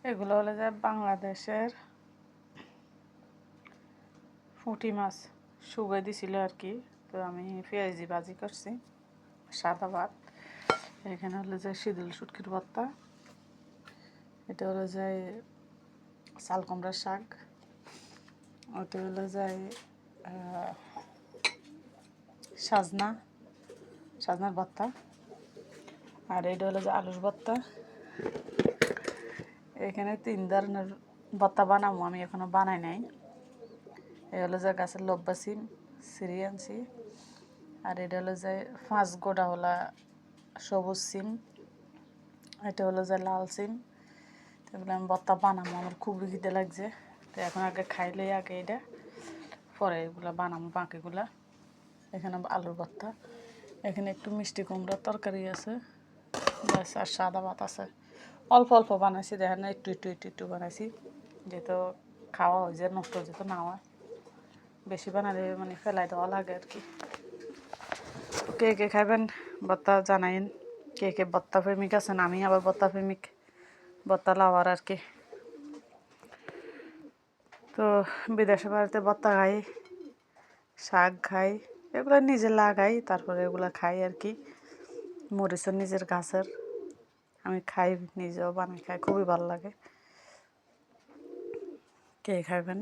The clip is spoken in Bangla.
এগুলো হলো যে বাংলাদেশের পুঁটি মাছ শুকিয়ে দিছিল আর কি। তো আমি পেঁয়াজ দিয়ে ভাজি করছি, সাদা ভাত। এখানে হলো যে শীতল শুটকির ভর্তা, এটা হলো যে চাল কুমড়ার শাক, ওটা হলো যে সাজনার ভর্তা, আর এটা হলো যে আলুর ভর্তা। এখানে 3 ধরনের ভর্তা বানাবো, আমি এখনো বানাই নাই। এ হলো যে গাছের লব্বা সিম সিরি আনছি, আর এটা হলো যে 5 গোটা হলা সবুজ সিম, এটা হলো যে লাল সিম। এগুলো আমি ভর্তা বানাবো, আমার খুবই খিদে লাগছে। তো এখন আগে খাইলে আগে এটা, পরে এগুলো বানাবো বাকিগুলা। এখানে আলুর ভর্তা, এখানে একটু মিষ্টি কুমড়ার তরকারি আছে, ব্যাস। আর সাদা ভাত আছে। অল্প অল্প বানাইছি, দেখেন না, একটু বানাইছি, যেহেতু খাওয়া হয়ে যায়, নষ্ট হয়ে যেত না হয়। বেশি বানালে মানে ফেলাই দেওয়া লাগে আর কি। কে কে খাবেন ভর্তা জানাইন, কে কে ভর্তা প্রেমিক আছেন। আমি আবার ভর্তা প্রেমিক, ভর্তা লাভার আর কি। তো বিদেশে বাড়িতে ভর্তা খাই, শাক খাই, এগুলো নিজে লাগাই, তারপরে এগুলো খাই আর কি। মরিচের নিজের গাছের, আমি খাই, নিজেও বানাই খাই, খুবই ভালো লাগে। কে খাবেন।